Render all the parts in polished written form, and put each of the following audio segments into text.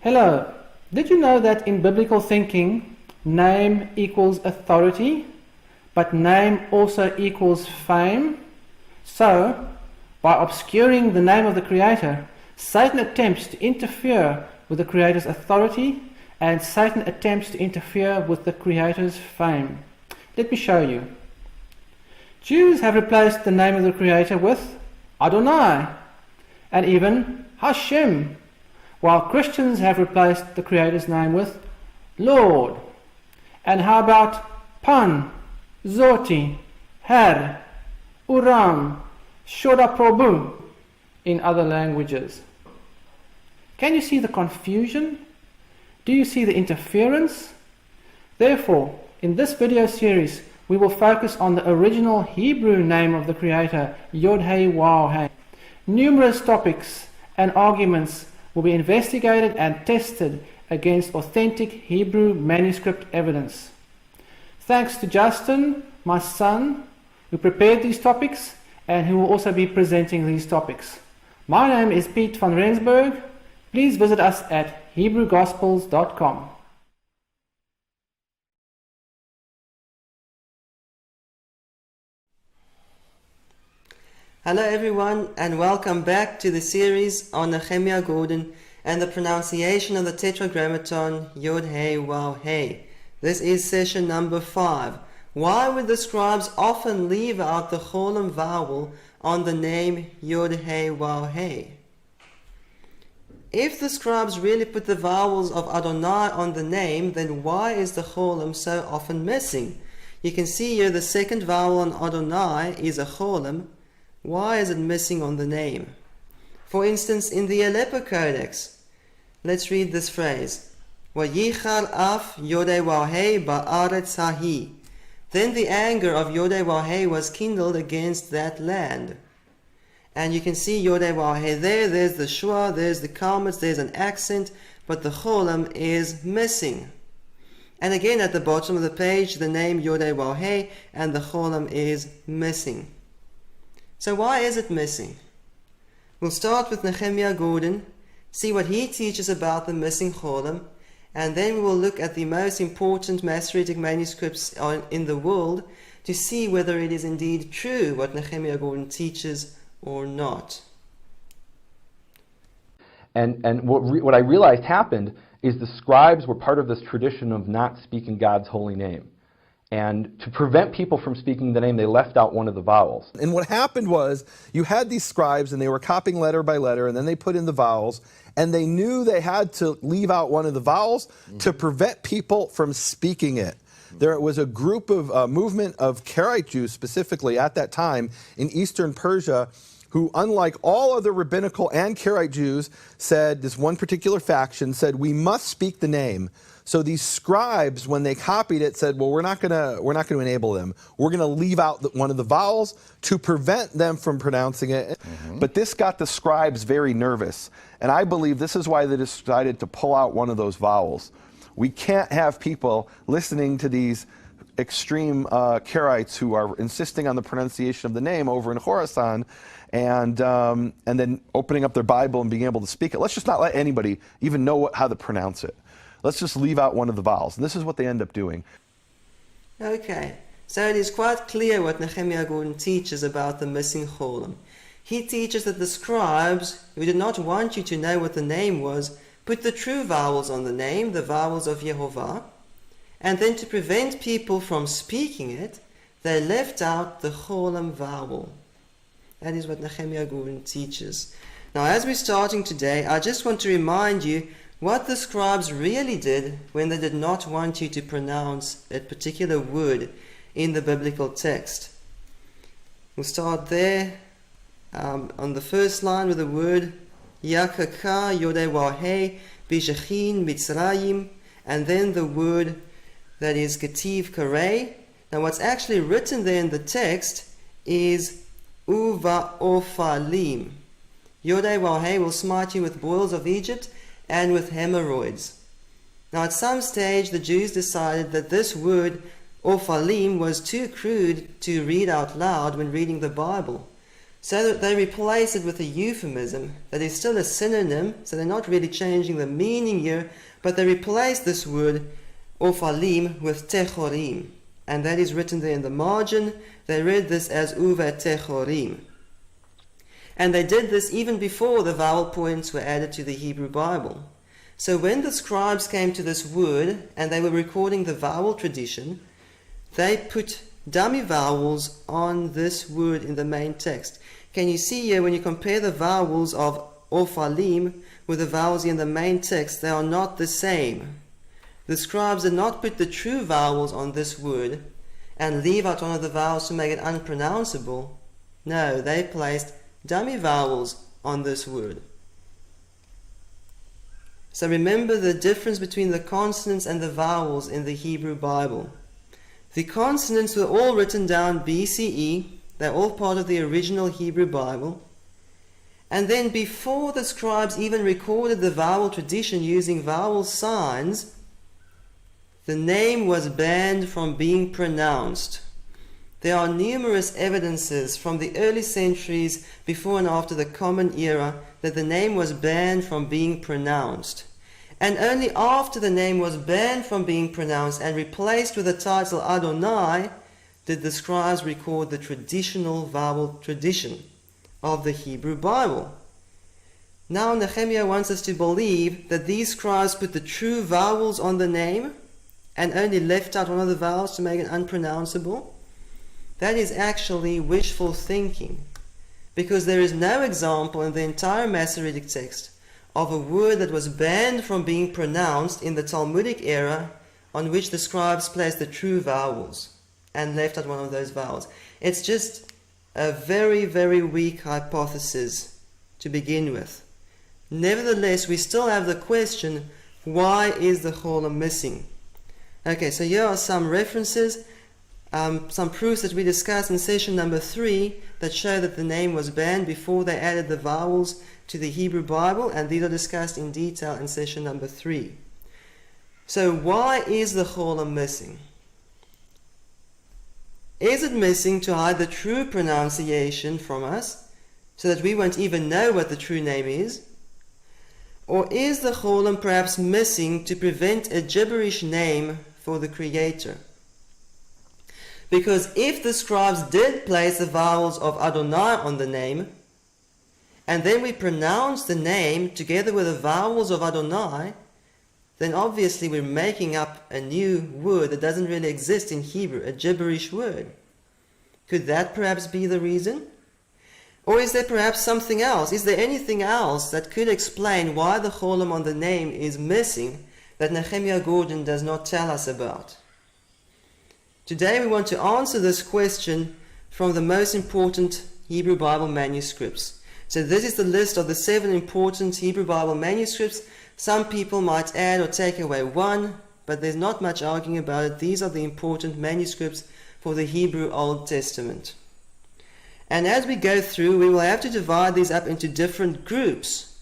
Hello. Did you know that in biblical thinking, name equals authority, but name also equals fame? So, by obscuring the name of the Creator, Satan attempts to interfere with the Creator's authority, and Satan attempts to interfere with the Creator's fame. Let me show you. Jews have replaced the name of the Creator with Adonai, and even Hashem, while Christians have replaced the Creator's name with Lord. And how about Pan, Zoti, Her, Uram, Shoda Prabhu in other languages? Can you see the confusion? Do you see the interference? Therefore, in this video series, we will focus on the original Hebrew name of the Creator, YHWH. Numerous topics and arguments will be investigated and tested against authentic Hebrew manuscript evidence. Thanks to Justin, my son, who prepared these topics and who will also be presenting these topics. My name is Piet van Rensburg. Please visit us at HebrewGospels.com. Hello everyone, and welcome back to the series on Nehemiah Gordon and the pronunciation of the Tetragrammaton YHWH. This is session number 5. Why would the scribes often leave out the Holam vowel on the name YHWH? If the scribes really put the vowels of Adonai on the name, then why is the Holam so often missing? You can see here the second vowel on Adonai is a Holam. Why is it missing on the name? For instance, in the Aleppo Codex, let's read this phrase. Vayichar af YHWH ba'aretz hahi. Then the anger of YHWH was kindled against that land. And you can see YHWH there's the shua, there's the kalmetz, there's an accent, but the cholam is missing. And again at the bottom of the page, the name YHWH and the cholam is missing. So why is it missing? We'll start with Nehemiah Gordon, see what he teaches about the missing cholam, and then we will look at the most important Masoretic manuscripts in the world to see whether it is indeed true what Nehemiah Gordon teaches or not. And what I realized happened is the scribes were part of this tradition of not speaking God's holy name. And to prevent people from speaking the name, they left out one of the vowels. And what happened was, you had these scribes, and they were copying letter by letter, and then they put in the vowels, and they knew they had to leave out one of the vowels to prevent people from speaking it. There was a group of movement of Karaite Jews, specifically at that time, in Eastern Persia, who, unlike all other rabbinical and Karaite Jews, said, this one particular faction said, we must speak the name. So these scribes, when they copied it, said, well, we're not going to enable them. We're going to leave out one of the vowels to prevent them from pronouncing it. But this got the scribes very nervous. And I believe this is why they decided to pull out one of those vowels. We can't have people listening to these extreme Karaites who are insisting on the pronunciation of the name over in Khorasan and then opening up their Bible and being able to speak it. Let's just not let anybody even know how to pronounce it. Let's just leave out one of the vowels. And this is what they end up doing. Okay, so it is quite clear what Nehemiah Gordon teaches about the missing cholam. He teaches that the scribes, who did not want you to know what the name was, put the true vowels on the name, the vowels of Yehovah, and then to prevent people from speaking it, they left out the cholam vowel. That is what Nehemiah Gordon teaches. Now, as we're starting today, I just want to remind you what the scribes really did when they did not want you to pronounce a particular word in the biblical text. We'll start there on the first line with the word Yakaka YHWH Bishachin Mitzrayim, and then the word that is Ketiv Karei. Now what's actually written there in the text is Uva Ophalim. YHWH will smite you with boils of Egypt and with hemorrhoids. Now at some stage the Jews decided that this word Ophalim was too crude to read out loud when reading the Bible. so that they replace it with a euphemism that is still a synonym, so they're not really changing the meaning here, but they replace this word ophalim with techorim, and that is written there in the margin. They read this as uva techorim. And they did this even before the vowel points were added to the Hebrew Bible. So when the scribes came to this word and they were recording the vowel tradition, they put dummy vowels on this word in the main text. Can you see here when you compare the vowels of ophalim with the vowels in the main text, they are not the same. The scribes did not put the true vowels on this word and leave out one of the vowels to make it unpronounceable. No, they placed dummy vowels on this word. So remember the difference between the consonants and the vowels in the Hebrew Bible. The consonants were all written down BCE. They're all part of the original Hebrew Bible. And then before the scribes even recorded the vowel tradition using vowel signs, the name was banned from being pronounced. There are numerous evidences from the early centuries before and after the Common Era that the name was banned from being pronounced. And only after the name was banned from being pronounced and replaced with the title Adonai did the scribes record the traditional vowel tradition of the Hebrew Bible. Now Nehemiah wants us to believe that these scribes put the true vowels on the name and only left out one of the vowels to make it unpronounceable. That is actually wishful thinking, because there is no example in the entire Masoretic text of a word that was banned from being pronounced in the Talmudic era on which the scribes placed the true vowels and left out one of those vowels. It's just a very, very weak hypothesis to begin with. Nevertheless, we still have the question, why is the Holam missing? Okay, so here are some references, some proofs that we discussed in session number 3 that show that the name was banned before they added the vowels to the Hebrew Bible, and these are discussed in detail in session number 3. So why is the Holam missing? Is it missing to hide the true pronunciation from us, so that we won't even know what the true name is? Or is the Holam perhaps missing to prevent a gibberish name for the Creator? Because if the scribes did place the vowels of Adonai on the name, and then we pronounce the name together with the vowels of Adonai, then obviously we're making up a new word that doesn't really exist in Hebrew, a gibberish word. Could that perhaps be the reason? Or is there perhaps something else? Is there anything else that could explain why the Holam on the name is missing that Nehemiah Gordon does not tell us about? Today we want to answer this question from the most important Hebrew Bible manuscripts. So this is the list of the 7 important Hebrew Bible manuscripts. Some people might add or take away one, but there's not much arguing about it. These are the important manuscripts for the Hebrew Old Testament. And as we go through, we will have to divide these up into different groups.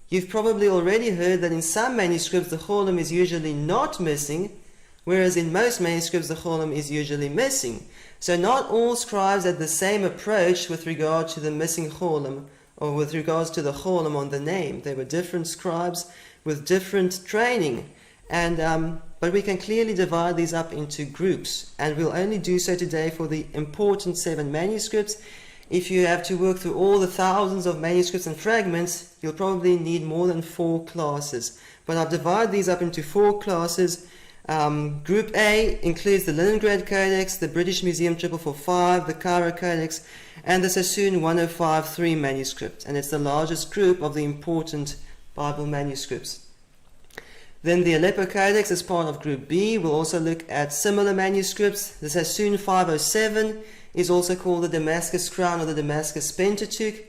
You've probably already heard that in some manuscripts the Holam is usually not missing, whereas in most manuscripts the Holam is usually missing. So not all scribes had the same approach with regard to the missing Holam, or with regards to the Holam on the name. There were different scribes with different training, but we can clearly divide these up into groups, and we'll only do so today for the important 7 manuscripts. If you have to work through all the thousands of manuscripts and fragments, you'll probably need more than 4 classes. But I've divided these up into 4 classes. Group A includes the Leningrad Codex, the British Museum 4445, the Cairo Codex, and the Sassoon 1053 manuscript, and it's the largest group of the important Bible manuscripts. Then the Aleppo Codex is part of Group B. We'll also look at similar manuscripts. The Sassoon 507 is also called the Damascus Crown or the Damascus Pentateuch,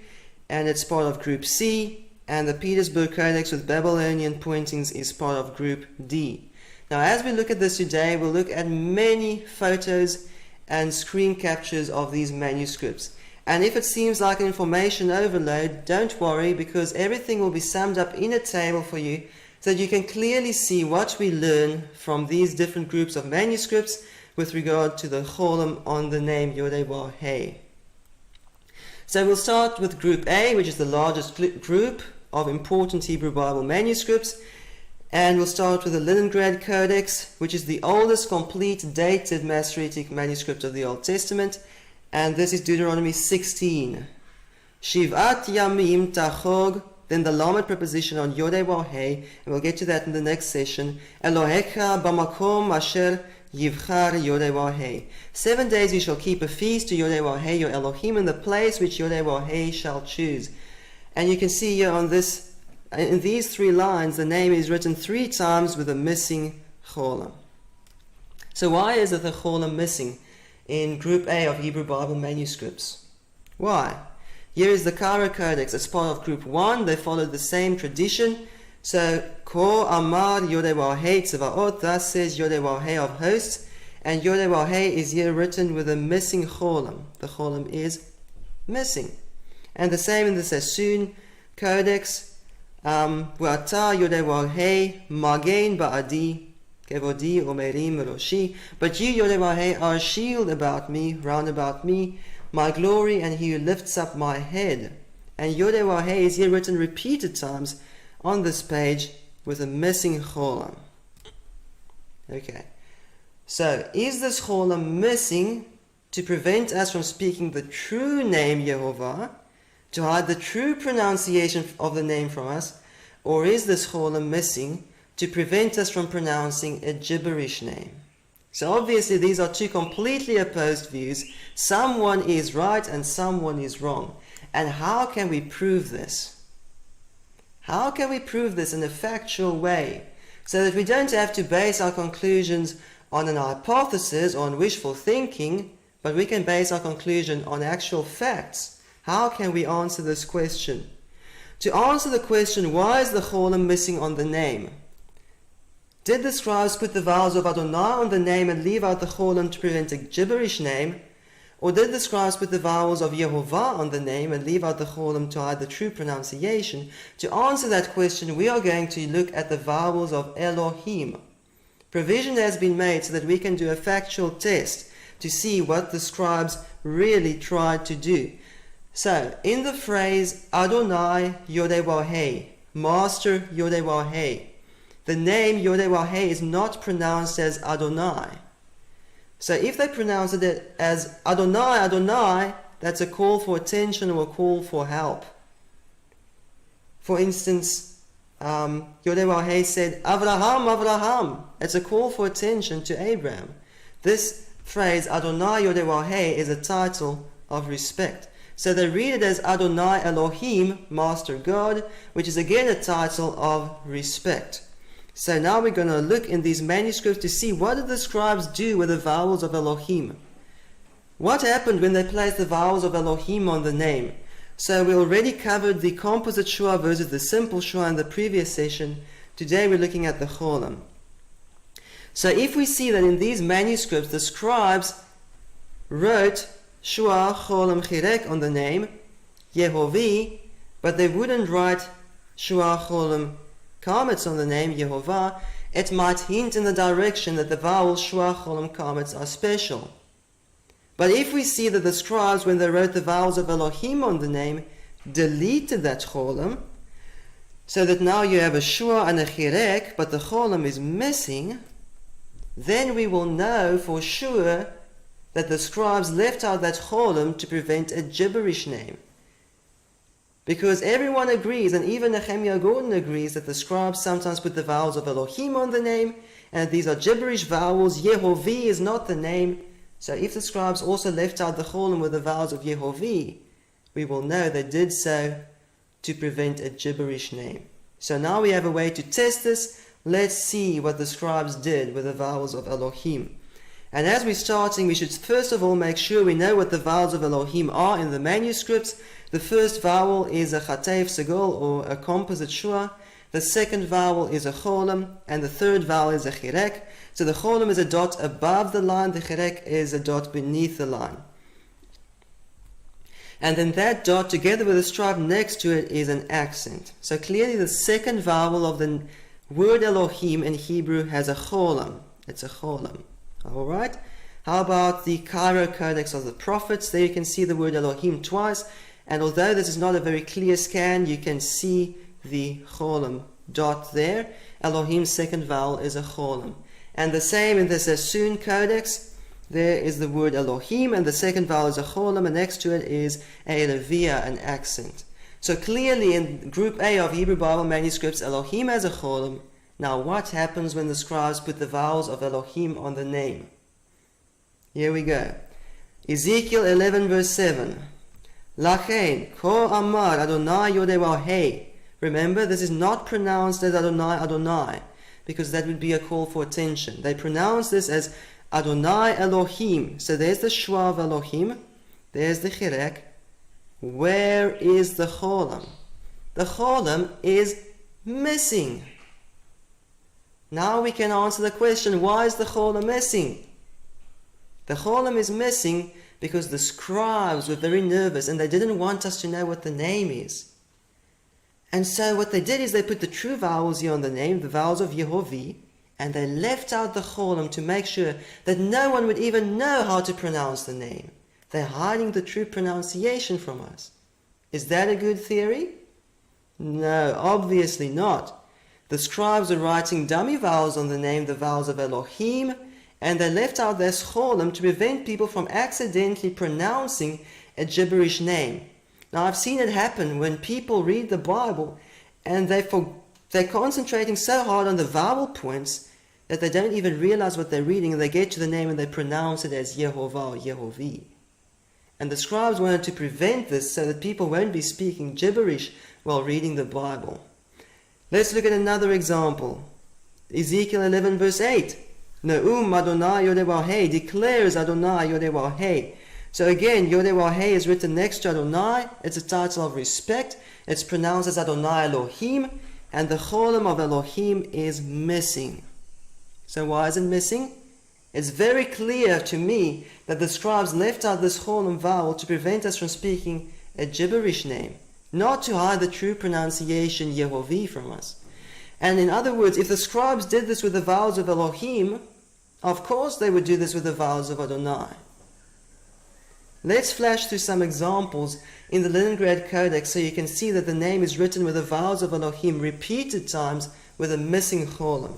and it's part of Group C. And the Petersburg Codex with Babylonian pointings is part of Group D. Now, as we look at this today, we'll look at many photos and screen captures of these manuscripts. And if it seems like an information overload, don't worry, because everything will be summed up in a table for you so that you can clearly see what we learn from these different groups of manuscripts with regard to the Holam on the name YHWH. So we'll start with Group A, which is the largest group of important Hebrew Bible manuscripts. And we'll start with the Leningrad Codex, which is the oldest complete dated Masoretic manuscript of the Old Testament. And this is Deuteronomy 16. Shivat Yamim Tachog, then the Lamed preposition on Yodeh Wahei, and we'll get to that in the next session. Elohecha bamakom asher yivchar Yodeh Wahei. 7 days you shall keep a feast to Yodeh Wahei, your Elohim, in the place which Yodeh Wahei shall choose. And you can see here on this, in these 3 lines, the name is written 3 times with a missing cholam. So why is the cholam missing in Group A of Hebrew Bible manuscripts? Why? Here is the Cairo Codex. As part of Group 1, they followed the same tradition. So, Ko Amar Yodeh Wahei Tzevaot, thus says Yodeh Wahei of hosts. And Yodeh Wahei is here written with a missing cholam. The cholam is missing. And the same in the Sassoon Codex. V'ata Yodeh Wahei Magen Ba'adi Kevodi Omerim Roshi. But you, Yodeh Wahei, are a shield about me, round about me, my glory, and he who lifts up my head. And Yodeh Wahei is here written repeated times on this page with a missing cholam. Okay. So, is this cholam missing to prevent us from speaking the true name Yehovah, to hide the true pronunciation of the name from us, or is this cholam missing to prevent us from pronouncing a gibberish name? So obviously these are 2 completely opposed views. Someone is right and someone is wrong. And how can we prove this? How can we prove this in a factual way, so that we don't have to base our conclusions on an hypothesis or on wishful thinking, but we can base our conclusion on actual facts? How can we answer this question? To answer the question, why is the cholam missing on the name? Did the scribes put the vowels of Adonai on the name and leave out the cholam to prevent a gibberish name? Or did the scribes put the vowels of Yehovah on the name and leave out the cholam to hide the true pronunciation? To answer that question, we are going to look at the vowels of Elohim. Provision has been made so that we can do a factual test to see what the scribes really tried to do. So, in the phrase Adonai Yodeh Wahei, Master Yodeh Wahei, the name Yodeh Wahei is not pronounced as Adonai. So if they pronounce it as Adonai, Adonai, that's a call for attention or a call for help. For instance, Yodeh Wahei said, Avraham, Avraham. It's a call for attention to Abraham. This phrase, Adonai Yodeh Wahei, is a title of respect. So they read it as Adonai Elohim, Master God, which is again a title of respect. So now we're going to look in these manuscripts to see what did the scribes do with the vowels of Elohim. What happened when they placed the vowels of Elohim on the name? So we already covered the composite shua versus the simple shua in the previous session. Today we're looking at the cholam. So if we see that in these manuscripts the scribes wrote shua cholam chirek on the name Yehovi, but they wouldn't write shua cholam kametz on the name Yehovah, it might hint in the direction that the vowels shua cholam kametz are special. But if we see that the scribes, when they wrote the vowels of Elohim on the name, deleted that cholam, so that now you have a shua and a chirek, but the cholam is missing, then we will know for sure that the scribes left out that cholam to prevent a gibberish name. Because everyone agrees, and even Nehemiah Gordon agrees, that the scribes sometimes put the vowels of Elohim on the name, and these are gibberish vowels. Yehovi is not the name. So if the scribes also left out the cholam with the vowels of Yehovi, we will know they did so to prevent a gibberish name. So now we have a way to test this. Let's see what the scribes did with the vowels of Elohim. And as we're starting, we should first of all make sure we know what the vowels of Elohim are in the manuscripts. The first vowel is a chatev segol, or a composite shua. The second vowel is a cholam, and the third vowel is a chirek. So the cholam is a dot above the line, the chirek is a dot beneath the line. And then that dot, together with a stripe next to it, is an accent. So clearly the second vowel of the word Elohim in Hebrew has a cholam. It's a cholam. Alright? How about the Cairo Codex of the Prophets? There you can see the word Elohim twice. And although this is not a very clear scan, you can see the Holam dot there. Elohim's second vowel is a Holam. And the same in the Sassoon Codex. There is the word Elohim, and the second vowel is a Holam, and next to it is a Levia, an accent. So clearly in Group A of Hebrew Bible manuscripts, Elohim has a Holam. Now what happens when the scribes put the vowels of Elohim on the name? Here we go. Ezekiel 11 verse 7. Lachen, Ko Amar Adonai YHWH. Remember, this is not pronounced as Adonai Adonai, because that would be a call for attention. They pronounce this as Adonai Elohim. So there's the Shua of Elohim, there's the Chirek. Where is the Holam? The Holam is missing. Now we can answer the question, why is the Holam missing? The Holam is missing because the scribes were very nervous and they didn't want us to know what the name is. And so what they did is they put the true vowels here on the name, the vowels of YHWH, and they left out the Holam to make sure that no one would even know how to pronounce the name. They're hiding the true pronunciation from us. Is that a good theory? No, obviously not. The scribes are writing dummy vowels on the name, the vowels of Elohim, and they left out this Holam to prevent people from accidentally pronouncing a gibberish name. Now I've seen it happen when people read the Bible and they're concentrating so hard on the vowel points that they don't even realize what they're reading, and they get to the name and they pronounce it as Yehovah or YHWH. And the scribes wanted to prevent this so that people won't be speaking gibberish while reading the Bible. Let's look at another example. Ezekiel 11 verse 8. Ne'um Adonai YHWH, declares Adonai YHWH. So again, YHWH is written next to Adonai. It's a title of respect. It's pronounced as Adonai Elohim, and the Holam of Elohim is missing. So why is it missing? It's very clear to me that the scribes left out this Holam vowel to prevent us from speaking a gibberish name, not to hide the true pronunciation YHWH from us. And in other words, if the scribes did this with the vowels of Elohim, of course they would do this with the vowels of Adonai. Let's flash through some examples in the Leningrad Codex so you can see that the name is written with the vowels of Elohim repeated times with a missing Holam.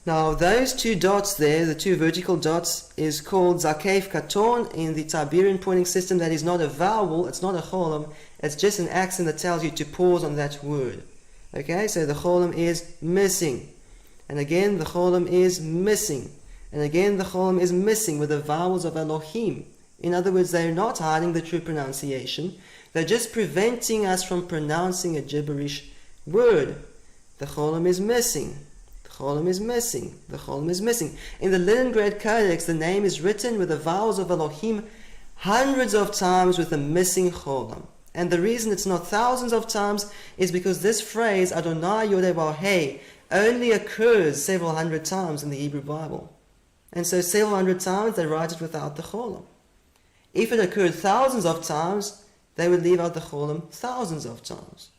Now those two dots there, the two vertical dots, is called Zakef Katon in the Tiberian pointing system. That is not a vowel, it's not a Holam, it's just an accent that tells you to pause on that word. Okay, so the Holam is missing. And again the Holam is missing. And again the Holam is missing with the vowels of Elohim. In other words, they're not hiding the true pronunciation. They're just preventing us from pronouncing a gibberish word. The Holam is missing. The Holam is missing. The Holam is missing. In the Leningrad Codex, the name is written with the vowels of Elohim hundreds of times with a missing Holam. And the reason it's not thousands of times is because this phrase, Adonai YHWH, only occurs several hundred times in the Hebrew Bible. And so several hundred times they write it without the Holam. If it occurred thousands of times, they would leave out the Holam thousands of times.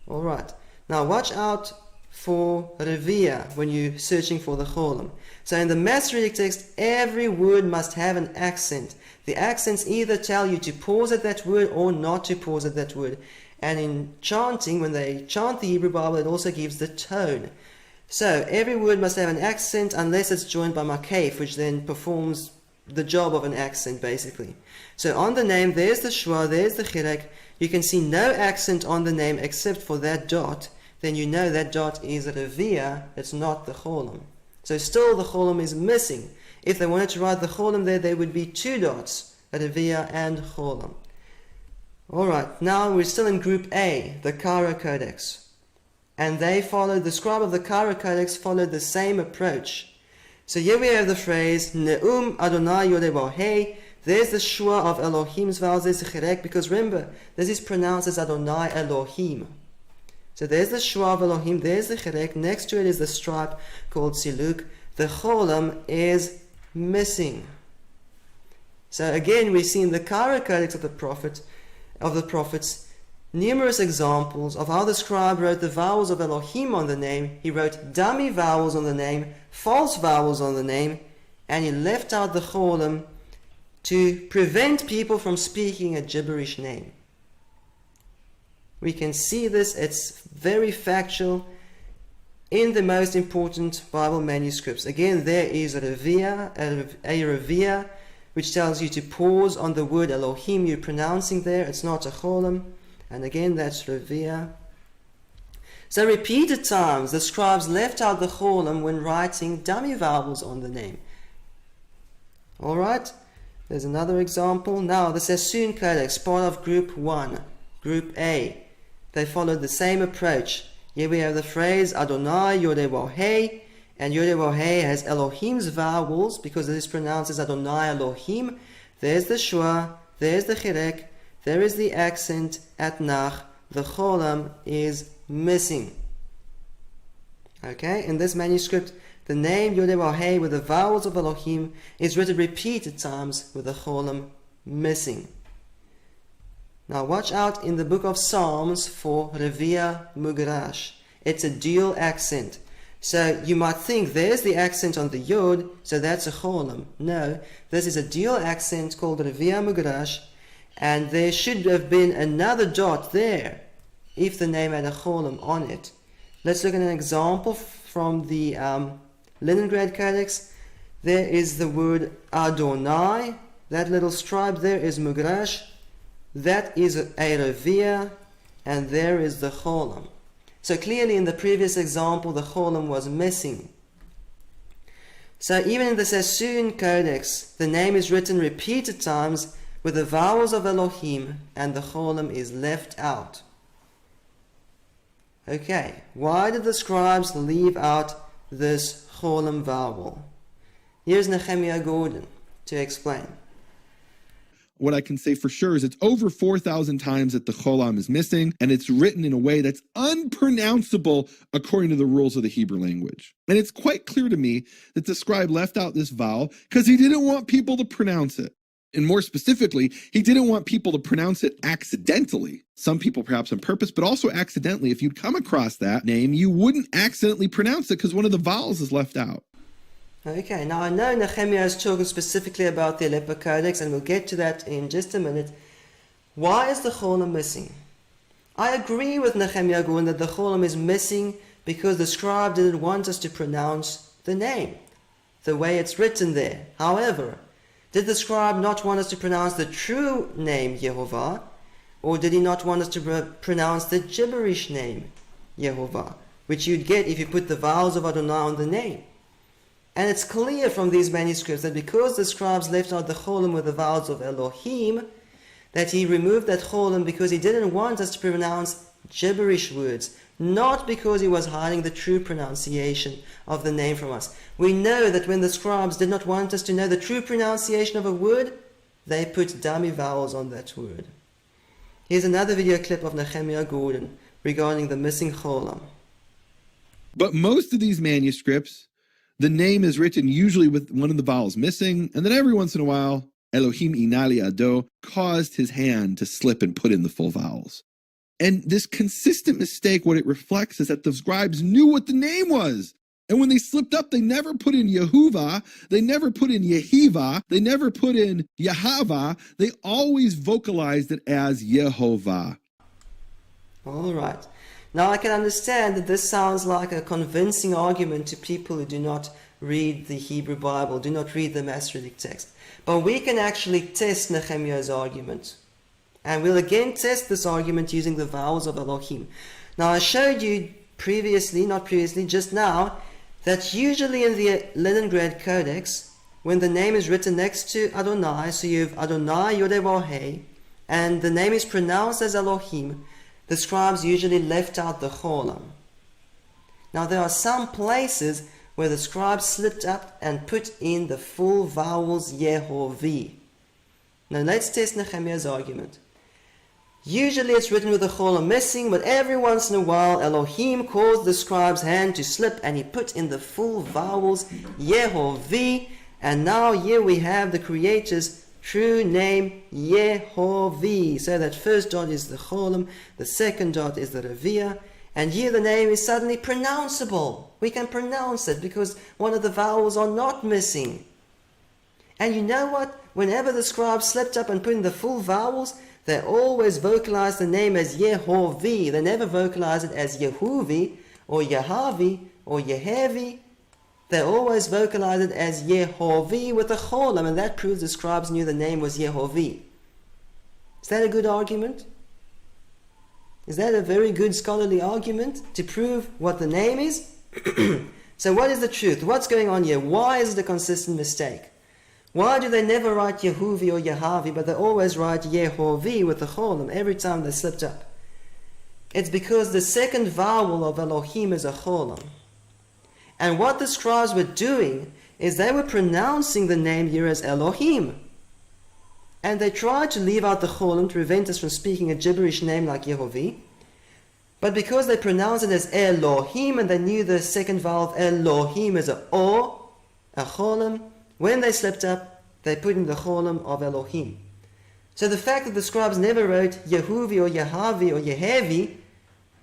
Alright, now watch out for Revia when you're searching for the Holam. So in the Masoretic text, every word must have an accent. The accents either tell you to pause at that word or not to pause at that word. And in chanting, when they chant the Hebrew Bible, it also gives the tone. So every word must have an accent unless it's joined by makef, which then performs the job of an accent basically. So on the name, there's the shwa, there's the chirek. You can see no accent on the name except for that dot. Then you know that dot is a revia, it's not the Holam. So still the Holam is missing. If they wanted to write the Holam there would be two dots, a revia and Holam. Alright, now we're still in Group A, the Cairo Codex. And they followed, the scribe of the Cairo Codex followed the same approach. So here we have the phrase, Ne'um Adonai YHWH. There's the shua of Elohim's vowels, there's the chirek, because remember, this is pronounced as Adonai Elohim. So there's the shua of Elohim, there's the chirek, next to it is the stripe called siluk. The Holam is missing. So again, we see in the Cairo Codex of the prophets, numerous examples of how the scribe wrote the vowels of Elohim on the name. He wrote dummy vowels on the name, false vowels on the name, and he left out the Holam to prevent people from speaking a gibberish name. We can see this, it's very factual in the most important Bible manuscripts. Again, there is a revia, which tells you to pause on the word Elohim you're pronouncing there. It's not a cholam. And again, that's revia. So repeated times, the scribes left out the cholam when writing dummy vowels on the name. Alright, there's another example. Now, the Sassoon Codex, part of Group 1, Group A. They followed the same approach. Here we have the phrase Adonai YHWH, and YHWH has Elohim's vowels because it is pronounced as Adonai Elohim. There's the shua, there's the chirek, there is the accent at nach. The cholam is missing. Okay, in this manuscript, the name YHWH with the vowels of Elohim is written repeated times with the cholam missing. Now watch out in the book of Psalms for Revia Mugrash. It's a dual accent. So you might think there's the accent on the Yod, so that's a cholam. No, this is a dual accent called Revia Mugrash, and there should have been another dot there if the name had a cholam on it. Let's look at an example from the Leningrad Codex. There is the word Adonai. That little stripe there is Mugrash. That is a revia, and there is the cholam. So clearly in the previous example, the cholam was missing. So even in the Sassoon Codex, the name is written repeated times with the vowels of Elohim, and the cholam is left out. Okay, why did the scribes leave out this cholam vowel? Here's Nehemiah Gordon to explain. What I can say for sure is it's over 4,000 times that the cholam is missing, and it's written in a way that's unpronounceable according to the rules of the Hebrew language. And it's quite clear to me that the scribe left out this vowel because he didn't want people to pronounce it. And more specifically, he didn't want people to pronounce it accidentally. Some people perhaps on purpose, but also accidentally. If you'd come across that name, you wouldn't accidentally pronounce it because one of the vowels is left out. Okay, now I know Nehemiah is talking specifically about the Aleppo Codex, and we'll get to that in just a minute. Why is the cholam missing? I agree with Nehemiah Gordon that the cholam is missing because the scribe didn't want us to pronounce the name the way it's written there. However, did the scribe not want us to pronounce the true name Yehovah, or did he not want us to pronounce the gibberish name Yehovah, which you'd get if you put the vowels of Adonai on the name? And it's clear from these manuscripts that because the scribes left out the cholam with the vowels of Elohim, that he removed that cholam because he didn't want us to pronounce gibberish words, not because he was hiding the true pronunciation of the name from us. We know that when the scribes did not want us to know the true pronunciation of a word, they put dummy vowels on that word. Here's another video clip of Nehemiah Gordon regarding the missing cholam. But most of these manuscripts, the name is written usually with one of the vowels missing, and then every once in a while, Elohim inali ado caused his hand to slip and put in the full vowels. And this consistent mistake, what it reflects is that the scribes knew what the name was. And when they slipped up, they never put in Yehovah, they never put in Yehiva, they never put in Yahava, they always vocalized it as Yehovah. All right. Now I can understand that this sounds like a convincing argument to people who do not read the Hebrew Bible, do not read the Masoretic text. But we can actually test Nehemiah's argument. And we'll again test this argument using the vowels of Elohim. Now I showed you just now, that usually in the Leningrad Codex, when the name is written next to Adonai, so you have Adonai YHWH, and the name is pronounced as Elohim, the scribes usually left out the cholam. Now there are some places where the scribes slipped up and put in the full vowels Yehovah. Now let's test Nehemiah's argument. Usually it's written with the cholam missing, but every once in a while Elohim caused the scribe's hand to slip and he put in the full vowels Yehovah, and now here we have the Creator's true name Yehovah. So that first dot is the cholam, the second dot is the revia, and here the name is suddenly pronounceable. We can pronounce it because one of the vowels are not missing. And you know what? whenever the scribes slipped up and put in the full vowels, they always vocalized the name as Yehovah. They never vocalized it as Yehuvi or Yahavi or Yehevi. They always vocalized it as Yehovah with a cholam, and that proves the scribes knew the name was Yehovah. Is that a good argument? Is that a very good scholarly argument to prove what the name is? So what is the truth? What's going on here? Why is it a consistent mistake? Why do they never write Yehuvi or Yahavi, but they always write Yehovah with the cholam every time they slipped up? It's because the second vowel of Elohim is a cholam. And what the scribes were doing is they were pronouncing the name here as Elohim. And they tried to leave out the cholam to prevent us from speaking a gibberish name like Yehovah. But because they pronounced it as Elohim, and they knew the second vowel of Elohim is a O, a cholam, when they slipped up, they put in the cholam of Elohim. So the fact that the scribes never wrote Yehuvi or Yahavi or Yehevi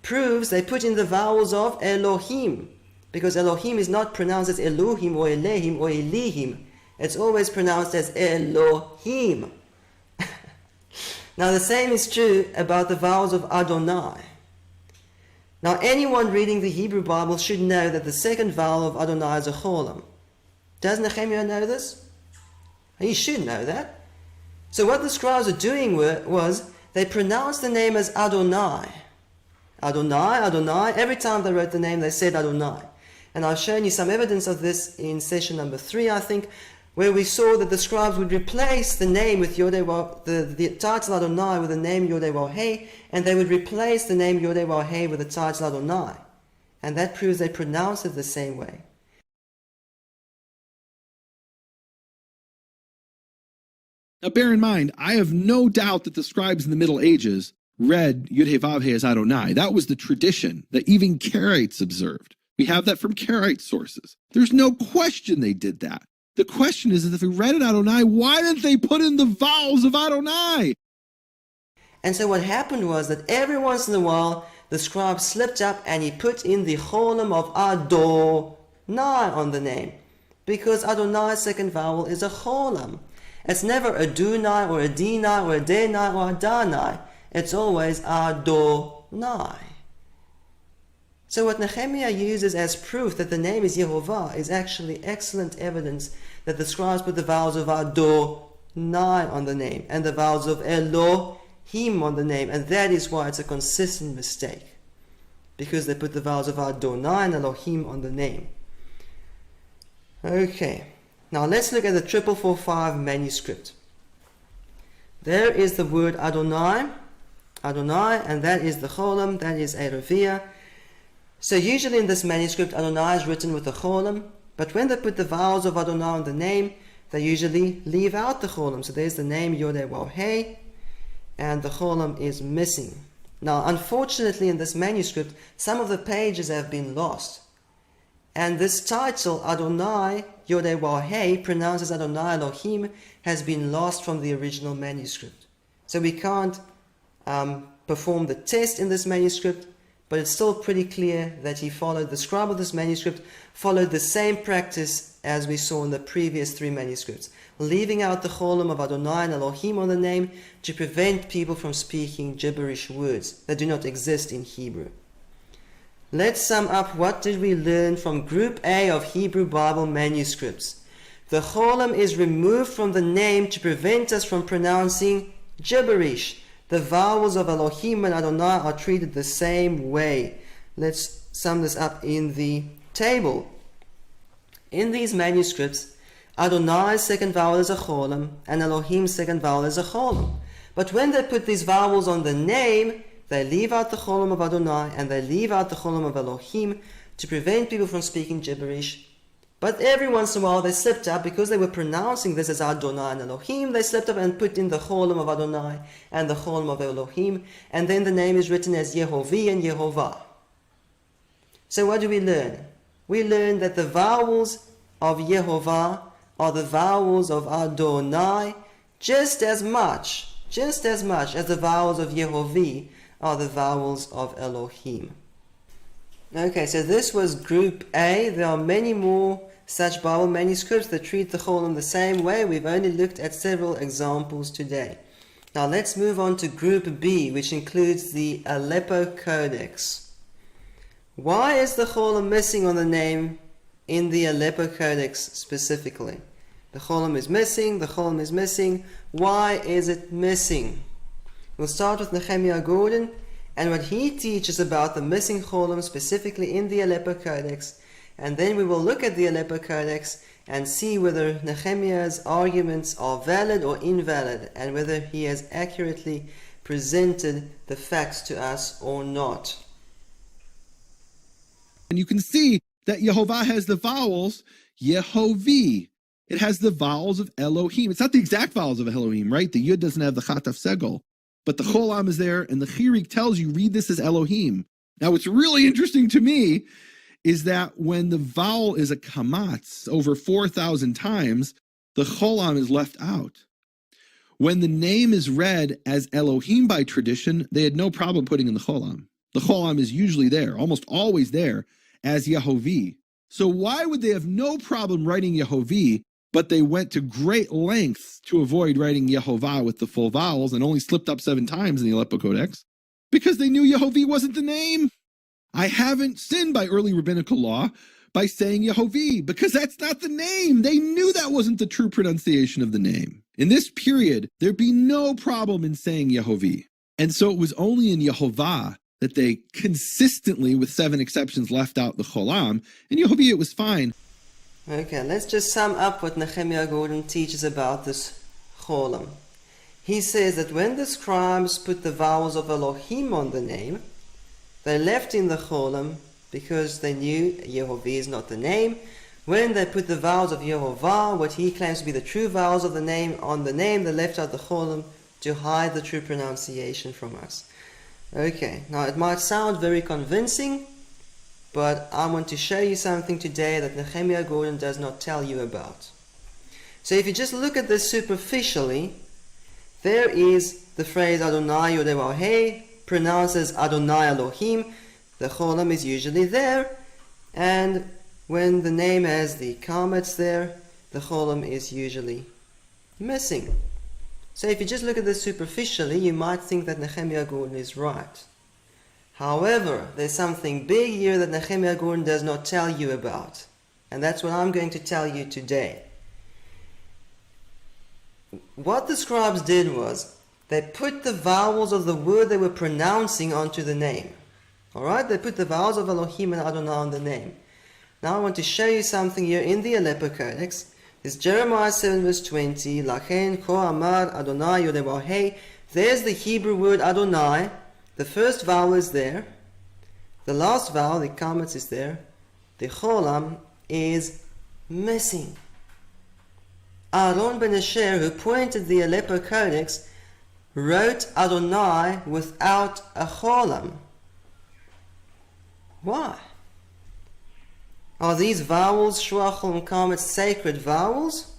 proves they put in the vowels of Elohim. Because Elohim is not pronounced as Elohim or Elehim or Elihim. It's always pronounced as Elohim. Now the same is true about the vowels of Adonai. Now anyone reading the Hebrew Bible should know that the second vowel of Adonai is a cholam. Does Nehemiah know this? He should know that. So what the scribes were doing was they pronounced the name as Adonai. Adonai, Adonai. Every time they wrote the name, they said Adonai. And I've shown you some evidence of this in session number 3, I think, where we saw that the scribes would replace the name with the title Adonai with the name YHWH, and they would replace the name YHWH with the title Adonai. And that proves they pronounce it the same way. Now bear in mind, I have no doubt that the scribes in the Middle Ages read Yud-Heh-Vav-Heh as Adonai. That was the tradition that even Karaites observed. We have that from Karaite sources. There's no question they did that. The question is that if we read it Adonai, why didn't they put in the vowels of Adonai? And so what happened was that every once in a while, the scribe slipped up and he put in the cholam of Adonai on the name. Because Adonai's second vowel is a cholam. It's never Adonai or Adinai or Adenai or Adanai. It's always Adonai. So what Nehemiah uses as proof that the name is Yehovah is actually excellent evidence that the scribes put the vowels of Adonai on the name and the vowels of Elohim on the name, and that is why it's a consistent mistake, because they put the vowels of Adonai and Elohim on the name. Okay, now let's look at the 4445 manuscript. There is the word Adonai, and that is the cholam, that is Erevia. So usually in this manuscript, Adonai is written with a cholam, but when they put the vowels of Adonai on the name, they usually leave out the cholam. So there's the name YHWH, and the cholam is missing. Now, unfortunately, in this manuscript, some of the pages have been lost. And this title, Adonai YHWH, pronounced as Adonai Elohim, has been lost from the original manuscript. So we can't perform the test in this manuscript, but it's still pretty clear that the scribe of this manuscript followed the same practice as we saw in the previous 3 manuscripts, leaving out the cholam of Adonai and Elohim on the name to prevent people from speaking gibberish words that do not exist in Hebrew. Let's sum up what did we learn from Group A of Hebrew Bible manuscripts. The cholam is removed from the name to prevent us from pronouncing gibberish. The vowels of Elohim and Adonai are treated the same way. Let's sum this up in the table. In these manuscripts, Adonai's second vowel is a cholam, and Elohim's second vowel is a cholam. But when they put these vowels on the name, they leave out the cholam of Adonai and they leave out the cholam of Elohim to prevent people from speaking gibberish. But every once in a while they slipped up, because they were pronouncing this as Adonai and Elohim, they slipped up and put in the cholam of Adonai and the cholam of Elohim, and then the name is written as Yehovah and Yehovah. So what do we learn? We learn that the vowels of Yehovah are the vowels of Adonai just as much as the vowels of Yehovah are the vowels of Elohim. Okay, so this was Group A. There are many more such Bible manuscripts that treat the Cholam the same way. We've only looked at several examples today. Now let's move on to Group B, which includes the Aleppo Codex. Why is the Cholam missing on the name in the Aleppo Codex specifically? The Cholam is missing, the Cholam is missing. Why is it missing? We'll start with Nehemiah Gordon and what he teaches about the missing Cholam specifically in the Aleppo Codex, and then we will look at the Aleppo Codex and see whether Nehemiah's arguments are valid or invalid, and whether he has accurately presented the facts to us or not. And you can see that Yehovah has the vowels Yehovi. It has the vowels of Elohim. It's not the exact vowels of Elohim, right? The Yud doesn't have the Chataf Segel, but the Cholam is there, and the Chirik tells you, read this as Elohim. Now, what's really interesting to me is that when the vowel is a kamatz over 4,000 times, the Cholam is left out. When the name is read as Elohim by tradition, they had no problem putting in the Cholam. The Cholam is usually there, almost always there, as Yehovi. So why would they have no problem writing Yehovi, but they went to great lengths to avoid writing Yehovah with the full vowels and only slipped up 7 times in the Aleppo Codex? Because they knew Yehovi wasn't the name. I haven't sinned by early rabbinical law by saying Yehovi, because that's not the name. They knew that wasn't the true pronunciation of the name. In this period, there'd be no problem in saying Yehovi. And so it was only in Yehovah that they consistently, with 7 exceptions, left out the Cholam. In Yehovi, it was fine. Okay, let's just sum up what Nehemiah Gordon teaches about this Cholam. He says that when the scribes put the vowels of Elohim on the name, they left in the Cholam because they knew Yehovah is not the name. When they put the vowels of Yehovah, what he claims to be the true vowels of the name, on the name, they left out the Cholam to hide the true pronunciation from us. Okay, now it might sound very convincing, but I want to show you something today that Nehemiah Gordon does not tell you about. So if you just look at this superficially, there is the phrase Adonai YHWH, pronounced as Adonai Elohim. The Cholam is usually there, and when the name has the comets there, the Cholam is usually missing. So if you just look at this superficially, you might think that Nehemiah Gordon is right. However, there's something big here that Nehemiah Gordon does not tell you about, and that's what I'm going to tell you today. What the scribes did was, they put the vowels of the word they were pronouncing onto the name. Alright, they put the vowels of Elohim and Adonai on the name. Now I want to show you something here in the Aleppo Codex. There's Jeremiah 7 verse 20, Lachen ko amar Adonai YHWH. There's the Hebrew word Adonai. The first vowel is there. The last vowel, the comets, is there. The Cholam is missing. Aaron ben Asher, who pointed the Aleppo Codex, wrote Adonai without a Cholam. Why? Are these vowels, Shua, Cholam, Kamet, sacred vowels?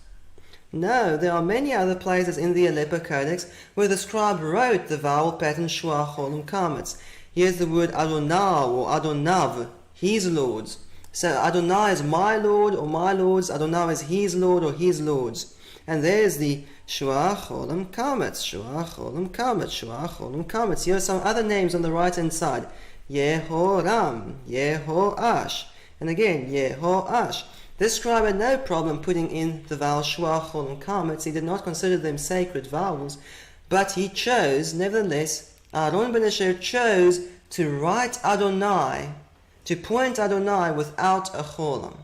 No, there are many other places in the Aleppo Codex where the scribe wrote the vowel pattern Shua, Cholam, Kamet. Here's the word Adonai or Adonav, his lords. So Adonai is my lord or my lords, Adonai is his lord or his lords. And there's the Shua, Cholam, Kamet, Shua, Cholam, Kamet, Shua, Cholam, Kamet. Here are some other names on the right hand side. Yehoram, Yehoash, and again Yehoash. This scribe had no problem putting in the vowel Shua, Cholam, Kamet. He did not consider them sacred vowels, but he chose, nevertheless, Aaron ben Asher chose to write Adonai, to point Adonai without a Cholam.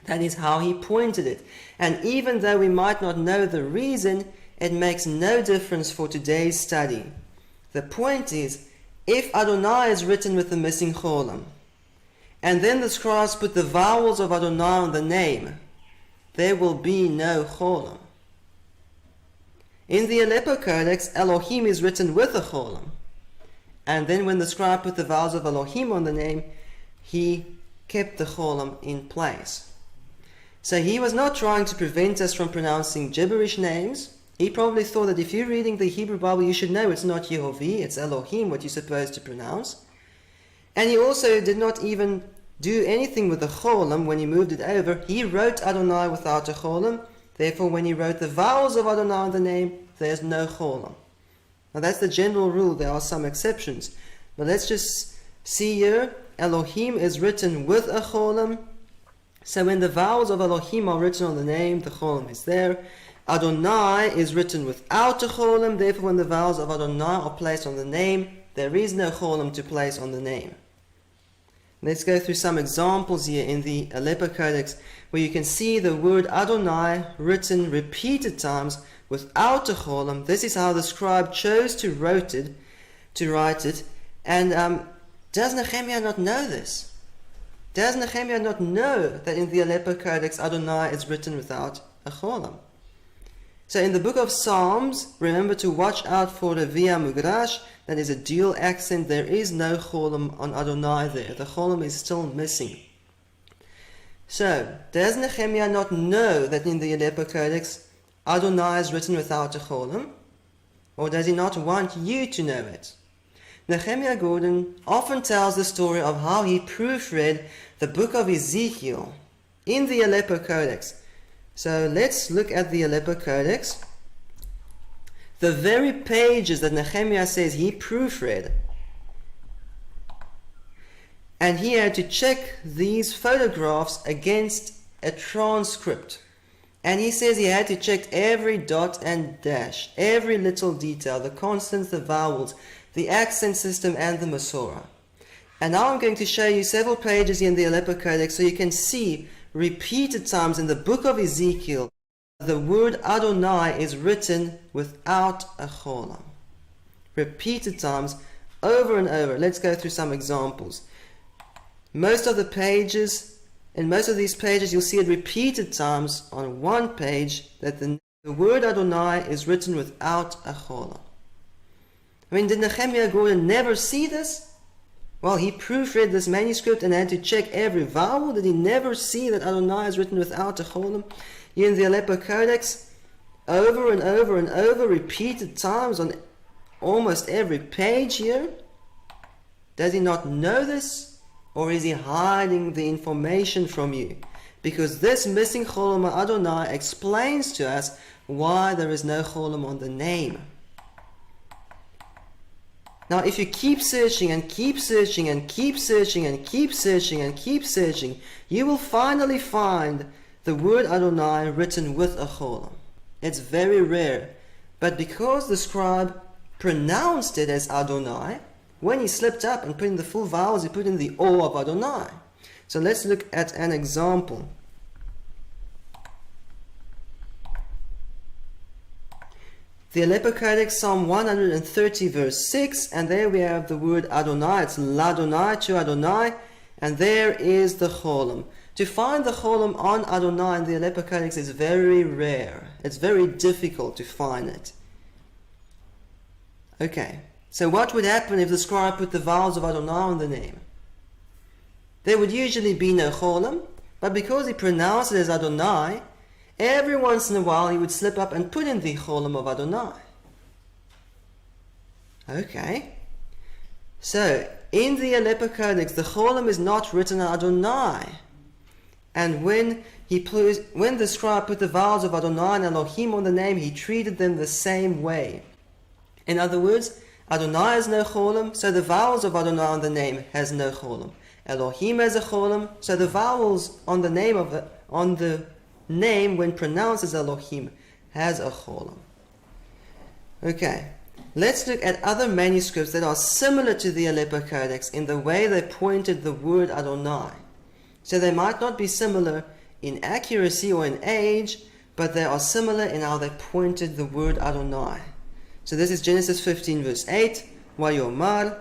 That is how he pointed it. And even though we might not know the reason, it makes no difference for today's study. The point is, if Adonai is written with the missing Cholam, and then the scribes put the vowels of Adonai on the name, there will be no Cholam. In the Aleppo Codex, Elohim is written with a Cholam. And then when the scribe put the vowels of Elohim on the name, he kept the Cholam in place. So he was not trying to prevent us from pronouncing gibberish names. He probably thought that if you're reading the Hebrew Bible, you should know it's not Yehovah, it's Elohim, what you're supposed to pronounce. And he also did not even do anything with the Holam when he moved it over. He wrote Adonai without a Holam. Therefore, when he wrote the vowels of Adonai in the name, there's no Holam. Now that's the general rule. There are some exceptions. But let's just see here. Elohim is written with a Holam. So when the vowels of Elohim are written on the name, the Cholam is there. Adonai is written without a Cholam. Therefore, when the vowels of Adonai are placed on the name, there is no Cholam to place on the name. Let's go through some examples here in the Aleppo Codex where you can see the word Adonai written repeated times without a Cholam. This is how the scribe chose to write it. And does Nehemiah not know this? Does Nehemiah not know that in the Aleppo Codex Adonai is written without a Cholam? So in the book of Psalms, remember to watch out for the Via Mugrash, that is a dual accent. There is no Cholam on Adonai there. The Cholam is still missing. So, does Nehemiah not know that in the Aleppo Codex Adonai is written without a Cholam? Or does he not want you to know it? Nehemiah Gordon often tells the story of how he proofread the book of Ezekiel in the Aleppo Codex. So let's look at the Aleppo Codex. The very pages that Nehemiah says he proofread. And he had to check these photographs against a transcript. And he says he had to check every dot and dash, every little detail, the consonants, the vowels, the accent system, and the Masorah. And now I'm going to show you several pages in the Aleppo Codex so you can see repeated times in the book of Ezekiel the word Adonai is written without a Cholam. Repeated times, over and over. Let's go through some examples. Most of the pages, in most of these pages, you'll see it repeated times on one page that the word Adonai is written without a Cholam. I mean, did Nehemiah Gordon never see this? Well, he proofread this manuscript and had to check every vowel. Did he never see that Adonai is written without a Cholam? Here in the Aleppo Codex, over and over and over, repeated times on almost every page here. Does he not know this? Or is he hiding the information from you? Because this missing Cholam Adonai explains to us why there is no Cholam on the name. Now, if you keep searching and keep searching and keep searching and keep searching and keep searching, you will finally find the word Adonai written with a Cholam. It's very rare, but because the scribe pronounced it as Adonai, when he slipped up and put in the full vowels, he put in the O of Adonai. So let's look at an example. The Aleppo Codex, Psalm 130 verse 6, and there we have the word Adonai. It's Ladonai to Adonai, and there is the Cholam. To find the Cholam on Adonai in the Aleppo Codex is very rare. It's very difficult to find it. Okay, so what would happen if the scribe put the vowels of Adonai on the name? There would usually be no Cholam, but because he pronounced it as Adonai, every once in a while he would slip up and put in the Cholam of Adonai. Okay. So, in the Aleppo Codex, the Cholam is not written on Adonai. And when the scribe put the vowels of Adonai and Elohim on the name, he treated them the same way. In other words, Adonai has no Cholam, so the vowels of Adonai on the name has no Cholam. Elohim has a Cholam, so the vowels on the name when pronounced as Elohim has a Cholam. Okay, let's look at other manuscripts that are similar to the Aleppo Codex in the way they pointed the word Adonai. So they might not be similar in accuracy or in age, but they are similar in how they pointed the word Adonai. So this is Genesis 15 verse 8. Vayomar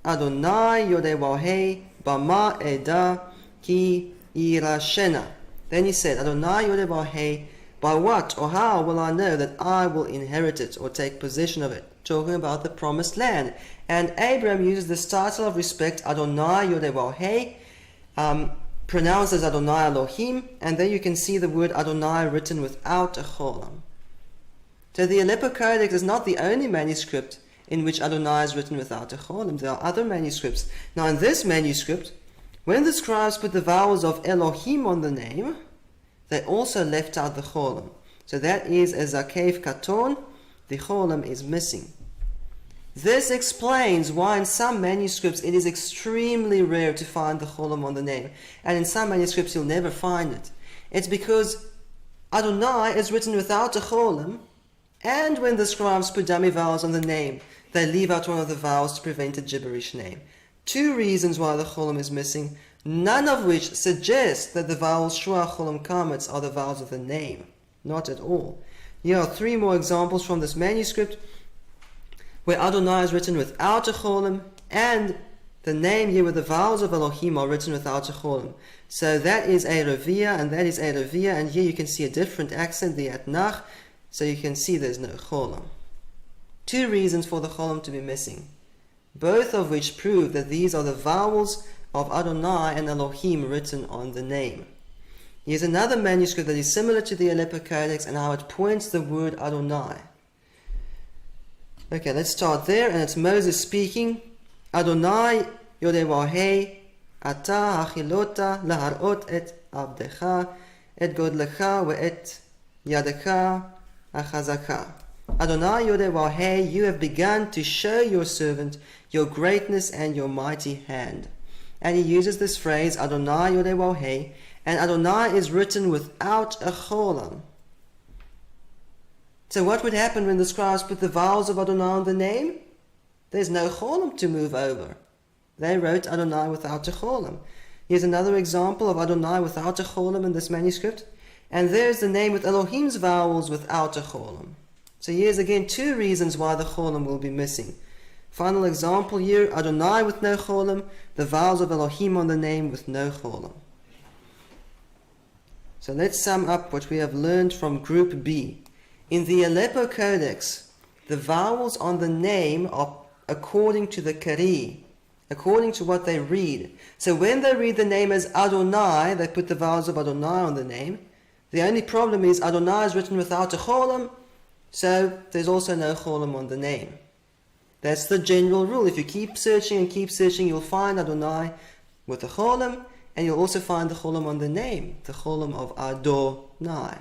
Adonai Yodeh Bama Eda Ki Irashena. Then he said, Adonai Yodeh by what or how will I know that I will inherit it or take possession of it? Talking about the promised land. And Abraham uses this title of respect, Adonai Yodeh pronounced as Adonai Elohim, and there you can see the word Adonai written without a Cholam. So the Aleppo Codex is not the only manuscript in which Adonai is written without a cholim. There are other manuscripts. Now in this manuscript, when the scribes put the vowels of Elohim on the name, they also left out the cholim. So that is a zakev katon, the cholim is missing. This explains why in some manuscripts it is extremely rare to find the cholim on the name, and in some manuscripts you'll never find it. It's because Adonai is written without a cholim, and when the scribes put dummy vowels on the name, they leave out one of the vowels to prevent a gibberish name. Two reasons why the cholim is missing, none of which suggest that the vowels shua, cholim, kametz are the vowels of the name. Not at all. Here are three more examples from this manuscript where Adonai is written without a cholim, and the name here with the vowels of Elohim are written without a cholim. So that is a revia, and that is a revia, and here you can see a different accent, the atnach, so you can see there's no cholim. Two reasons for the cholim to be missing, both of which prove that these are the vowels of Adonai and Elohim written on the name. Here's another manuscript that is similar to the Aleppo Codex and how it points the word Adonai. Okay, let's start there, and it's Moses speaking. Adonai Yodewahei Ata Hachilota Laharot et Abdecha et Godlecha ve et Yadecha Achazaka. Adonai Yodewahei, you have begun to show your servant your greatness and your mighty hand. And he uses this phrase Adonai Yodewahei, and Adonai is written without a cholam. So what would happen when the scribes put the vowels of Adonai on the name? There's no cholam to move over. They wrote Adonai without a cholam. Here's another example of Adonai without a cholam in this manuscript. And there's the name with Elohim's vowels without a cholam. So here's again two reasons why the cholam will be missing. Final example here, Adonai with no cholam, the vowels of Elohim on the name with no cholam. So let's sum up what we have learned from Group B. In the Aleppo Codex, the vowels on the name are according to the Kari, according to what they read. So when they read the name as Adonai, they put the vowels of Adonai on the name. The only problem is Adonai is written without a cholam, so there's also no cholam on the name. That's the general rule. If you keep searching, you'll find Adonai with a cholam, and you'll also find the cholam on the name, the cholam of Adonai.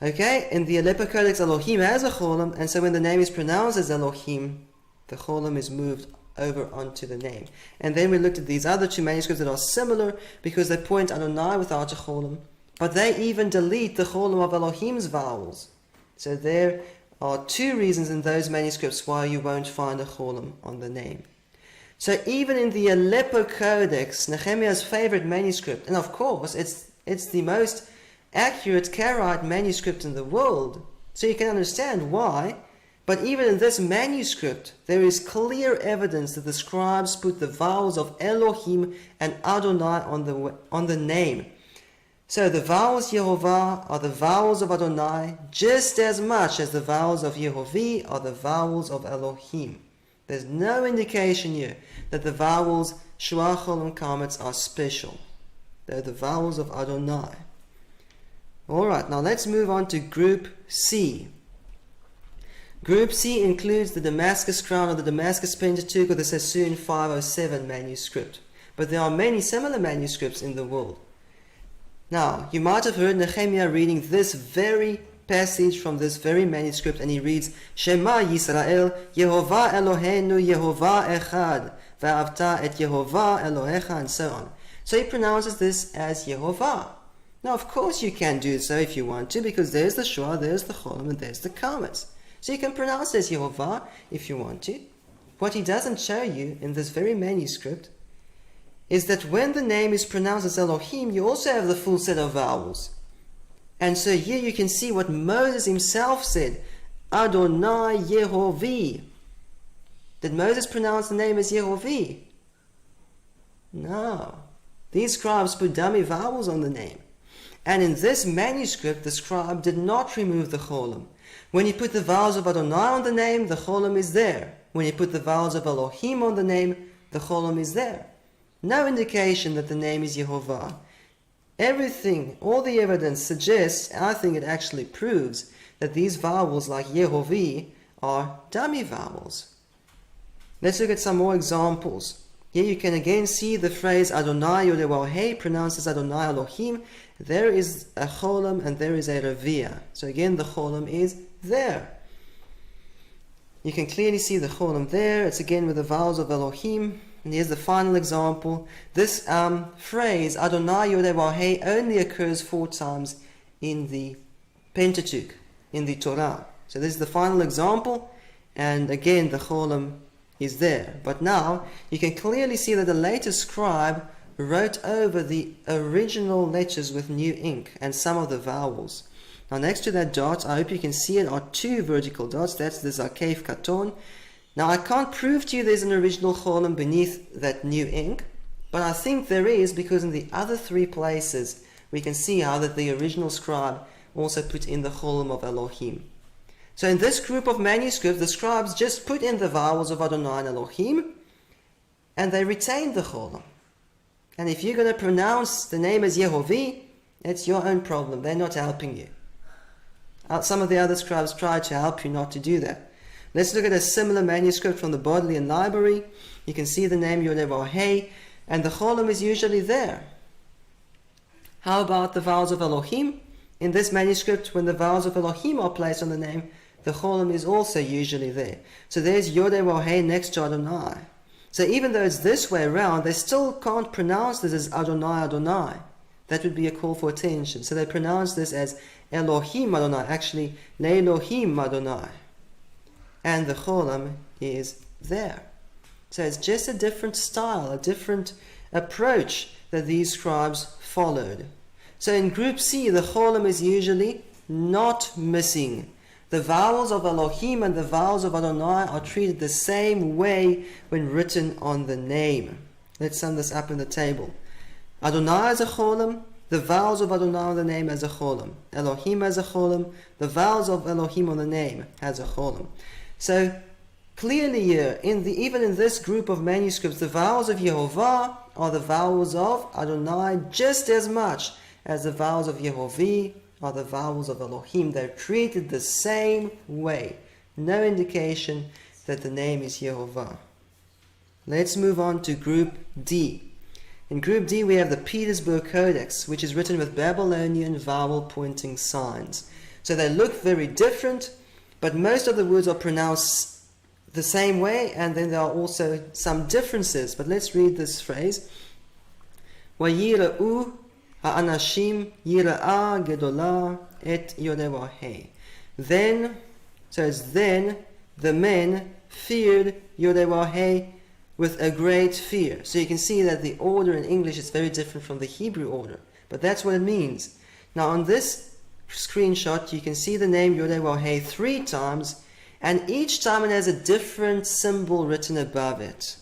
Okay, in the Aleppo Codex, Elohim has a cholam, and so when the name is pronounced as Elohim, the cholam is moved over onto the name. And then we looked at these other two manuscripts that are similar because they point Adonai without a cholam, but they even delete the cholam of Elohim's vowels. So there are two reasons in those manuscripts why you won't find a cholam on the name. So even in the Aleppo Codex, Nehemiah's favorite manuscript, and of course it's the most accurate Karaite manuscript in the world, so you can understand why, but even in this manuscript there is clear evidence that the scribes put the vowels of Elohim and Adonai on the name. So the vowels Yehovah are the vowels of Adonai just as much as the vowels of Yehovah are the vowels of Elohim. There's no indication here that the vowels Shua, Cholam, Kametz are special. They're the vowels of Adonai. Alright, now let's move on to Group C. Group C includes the Damascus Crown or the Damascus Pentateuch or the Sassoon 507 manuscript. But there are many similar manuscripts in the world. Now, you might have heard Nehemiah reading this very passage from this very manuscript, and he reads, Shema Yisrael, Yehovah Eloheinu, Yehovah Echad, Va'avta et Yehovah Elohecha, and so on. So he pronounces this as Yehovah. Now, of course you can do so if you want to, because there's the Shua, there's the Cholam, and there's the Kametz. So you can pronounce it as Yehovah if you want to. What he doesn't show you in this very manuscript is that when the name is pronounced as Elohim, you also have the full set of vowels. And so here you can see what Moses himself said, Adonai Yehovah. Did Moses pronounce the name as Yehovah? No. These scribes put dummy vowels on the name. And in this manuscript, the scribe did not remove the cholam. When he put the vowels of Adonai on the name, the cholam is there. When he put the vowels of Elohim on the name, the cholam is there. No indication that the name is Yehovah. Everything, all the evidence suggests, I think it actually proves, that these vowels like Yehovah are dummy vowels. Let's look at some more examples. Here you can again see the phrase Adonai YHWH pronounced as Adonai Elohim. There is a Holam and there is a Revi'ah. So again the Holam is there. You can clearly see the Holam there. It's again with the vowels of Elohim. And here's the final example. This phrase Adonai YHWH only occurs 4 times in the Pentateuch, in the Torah. So this is the final example, and again the Holam is there. But now you can clearly see that the later scribe wrote over the original letters with new ink and some of the vowels. Now next to that dot, I hope you can see it, are 2 vertical dots. That's the Zakef Katon. Now I can't prove to you there's an original Holam beneath that new ink, but I think there is, because in the other 3 places we can see how that the original scribe also put in the Holam of Elohim. So in this group of manuscripts, the scribes just put in the vowels of Adonai and Elohim, and they retained the Holam. And if you're going to pronounce the name as Yehovah, it's your own problem. They're not helping you. Some of the other scribes tried to help you not to do that. Let's look at a similar manuscript from the Bodleian Library. You can see the name YHWH, and the Holam is usually there. How about the vowels of Elohim? In this manuscript, when the vowels of Elohim are placed on the name, the Holam is also usually there. So there's YHWH next to Adonai. So even though it's this way around, they still can't pronounce this as Adonai Adonai. That would be a call for attention. So they pronounce this as Elohim Adonai, actually Le'Elohim Adonai. And the Holam is there. So it's just a different style, a different approach that these scribes followed. So in group C, the Holam is usually not missing. The vowels of Elohim and the vowels of Adonai are treated the same way when written on the name. Let's sum this up in the table. Adonai as a Holam, the vowels of Adonai on the name as a Holam. Elohim as a Holam, the vowels of Elohim on the name as a Holam. So clearly here, even in this group of manuscripts, the vowels of Yehovah are the vowels of Adonai just as much as the vowels of Yehovah are the vowels of Elohim. They're treated the same way. No indication that the name is Yehovah. Let's move on to group D. In group D we have the Petersburg Codex, which is written with Babylonian vowel pointing signs. So they look very different, but most of the words are pronounced the same way, and then there are also some differences. But let's read this phrase. Vayira'u ha'anashim yira'a gedola et YHWH. Then, so it's then, the men feared YHWH with a great fear. So you can see that the order in English is very different from the Hebrew order. But that's what it means. Now on this screenshot, you can see the name YHWH 3 times, and each time it has a different symbol written above it.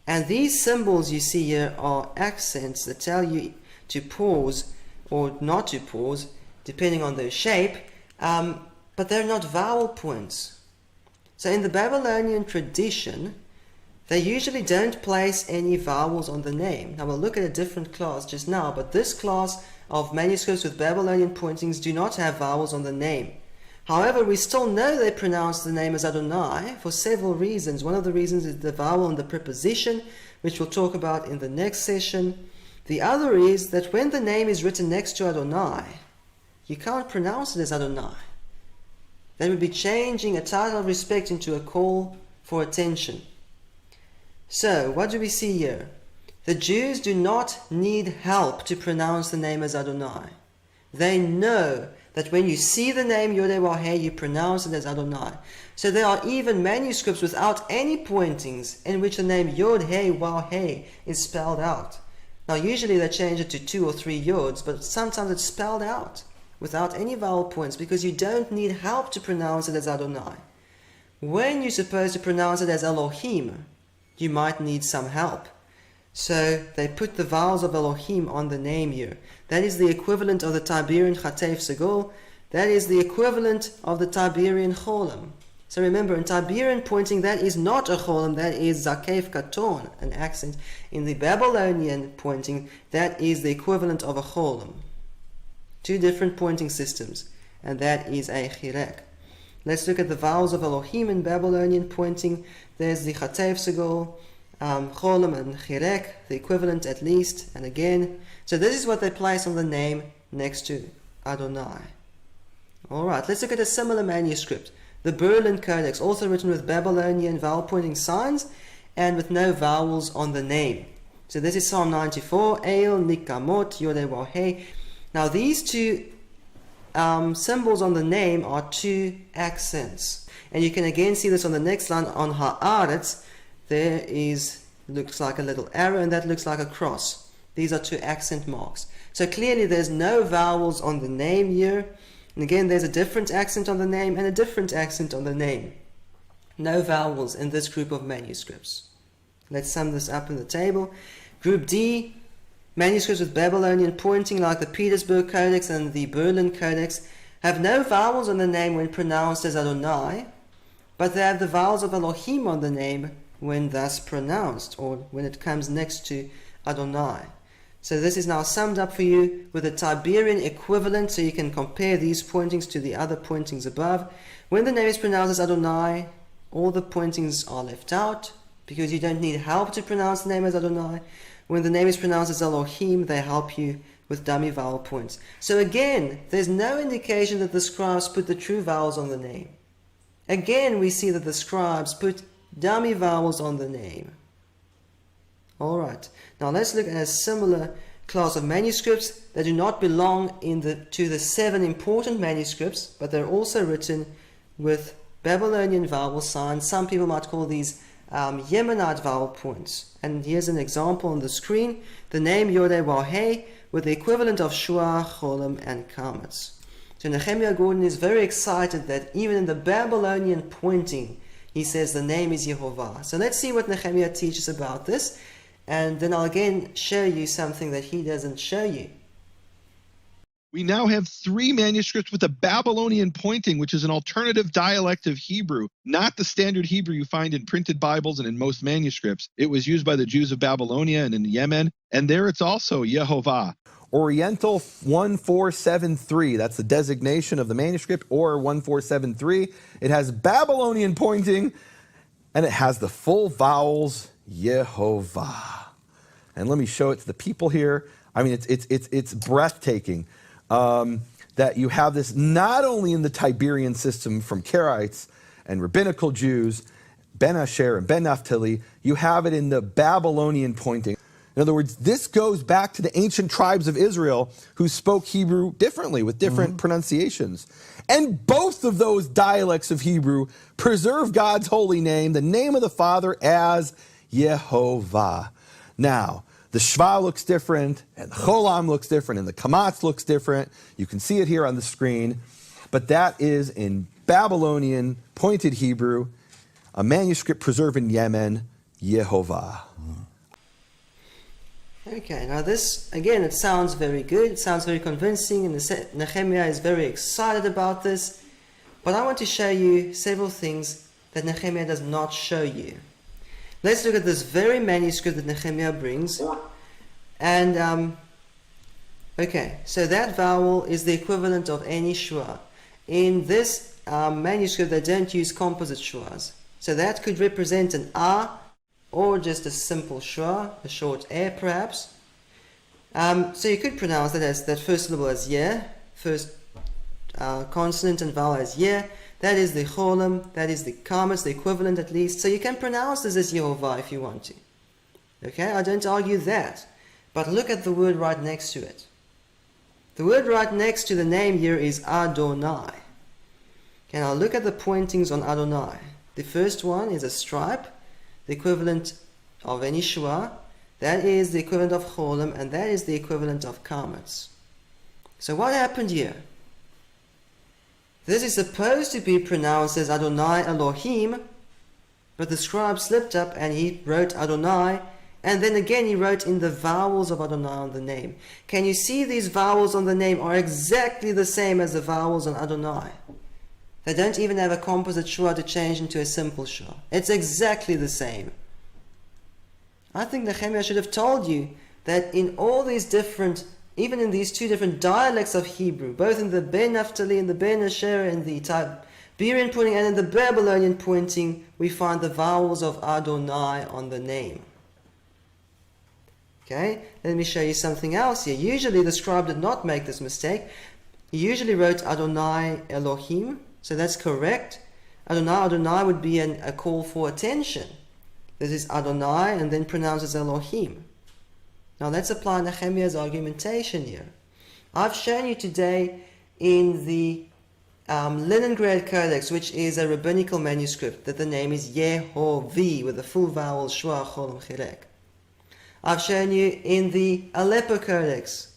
And these symbols you see here are accents that tell you to pause or not to pause, depending on their shape, but they're not vowel points. So in the Babylonian tradition, they usually don't place any vowels on the name. Now we'll look at a different class just now, but this class of manuscripts with Babylonian pointings do not have vowels on the name. However, we still know they pronounce the name as Adonai for several reasons. One of the reasons is the vowel and the preposition, which we'll talk about in the next session. The other is that when the name is written next to Adonai, you can't pronounce it as Adonai. That would be changing a title of respect into a call for attention. So, what do we see here? The Jews do not need help to pronounce the name as Adonai. They know that when you see the name YHWH, you pronounce it as Adonai. So there are even manuscripts without any pointings in which the name YHWH is spelled out. Now usually they change it to 2 or 3 yods, but sometimes it's spelled out without any vowel points because you don't need help to pronounce it as Adonai. When you're supposed to pronounce it as Elohim, you might need some help. So they put the vowels of Elohim on the name here. That is the equivalent of the Tiberian Chatef Segol. That is the equivalent of the Tiberian Holam. So remember, in Tiberian pointing, that is not a Holam, that is Zakef Katon, an accent. In the Babylonian pointing, that is the equivalent of a Holam. 2 different pointing systems, and that is a Chirek. Let's look at the vowels of Elohim in Babylonian pointing. There's the Chatev Segol, Holam and Chirek, the equivalent at least, and again. So this is what they place on the name next to Adonai. Alright, let's look at a similar manuscript. The Berlin Codex, also written with Babylonian vowel pointing signs and with no vowels on the name. So this is Psalm 94, El, Nikamot, Yodewaheh. Now these two symbols on the name are two accents. And you can again see this on the next line on Haaretz. There looks like a little arrow, and that looks like a cross. These are two accent marks. So clearly there's no vowels on the name here. And again, there's a different accent on the name and a different accent on the name. No vowels in this group of manuscripts. Let's sum this up in the table. Group D, manuscripts with Babylonian pointing like the Petersburg Codex and the Berlin Codex, have no vowels on the name when pronounced as Adonai, but they have the vowels of Elohim on the name when thus pronounced, or when it comes next to Adonai. So this is now summed up for you with a Tiberian equivalent, so you can compare these pointings to the other pointings above. When the name is pronounced as Adonai, all the pointings are left out, because you don't need help to pronounce the name as Adonai. When the name is pronounced as Elohim, they help you with dummy vowel points. So again, there's no indication that the scribes put the true vowels on the name. Again, we see that the scribes put dummy vowels on the name. Alright, now let's look at a similar class of manuscripts that do not belong to the 7 important manuscripts, but they're also written with Babylonian vowel signs. Some people might call these Yemenite vowel points. And here's an example on the screen. The name Yodewaheh with the equivalent of Shua, Cholam, and Kametz. So Nehemiah Gordon is very excited that even in the Babylonian pointing, he says the name is Yehovah. So let's see what Nehemiah teaches about this. And then I'll again show you something that he doesn't show you. We now have 3 manuscripts with a Babylonian pointing, which is an alternative dialect of Hebrew, not the standard Hebrew you find in printed Bibles and in most manuscripts. It was used by the Jews of Babylonia and in Yemen, and there it's also Yehovah. Oriental 1473, that's the designation of the manuscript, or 1473. It has Babylonian pointing, and it has the full vowels Yehovah. And let me show it to the people here. I mean, it's breathtaking that you have this not only in the Tiberian system from Karaites and rabbinical Jews, Ben Asher and Ben Naphtali, you have it in the Babylonian pointing. In other words, this goes back to the ancient tribes of Israel who spoke Hebrew differently with different pronunciations. And both of those dialects of Hebrew preserve God's holy name, the name of the Father, as Yehovah. Now, the Shva looks different, and the Cholam looks different, and the Kamatz looks different. You can see it here on the screen. But that is in Babylonian pointed Hebrew, a manuscript preserved in Yemen, Yehovah. Okay, now this, again, it sounds very good, it sounds very convincing, and Nehemiah is very excited about this. But I want to show you several things that Nehemiah does not show you. Let's look at this very manuscript that Nehemiah brings. And, okay, so that vowel is the equivalent of any shua. In this manuscript, they don't use composite shuas. So that could represent an a, or just a simple shua, a short air perhaps. So you could pronounce that as that first syllable as ye, first consonant and vowel as ye. That is the cholam, that is the kametz, the equivalent at least. So you can pronounce this as Yehovah if you want to. Okay, I don't argue that. But look at the word right next to it. The word right next to the name here is Adonai. Okay, now look at the pointings on Adonai. The first one is a stripe, the equivalent of any shua. That is the equivalent of cholam, and that is the equivalent of kametz. So what happened here? This is supposed to be pronounced as Adonai Elohim, but the scribe slipped up and he wrote Adonai, and then again he wrote in the vowels of Adonai on the name. Can you see these vowels on the name are exactly the same as the vowels on Adonai? They don't even have a composite shua to change into a simple shua. It's exactly the same. I think Nehemiah should have told you that in all these different, even in these 2 different dialects of Hebrew, both in the Ben Naphtali and the Ben Asher and the Berean pointing and in the Babylonian pointing, we find the vowels of Adonai on the name. Okay, let me show you something else here. Usually the scribe did not make this mistake. He usually wrote Adonai Elohim, so that's correct. Adonai would be a call for attention. This is Adonai and then pronounces Elohim. Now let's apply Nehemiah's argumentation here. I've shown you today in the Leningrad Codex, which is a rabbinical manuscript, that the name is YHWH with the full vowels Shua, Holam, Chilek. I've shown you in the Aleppo Codex,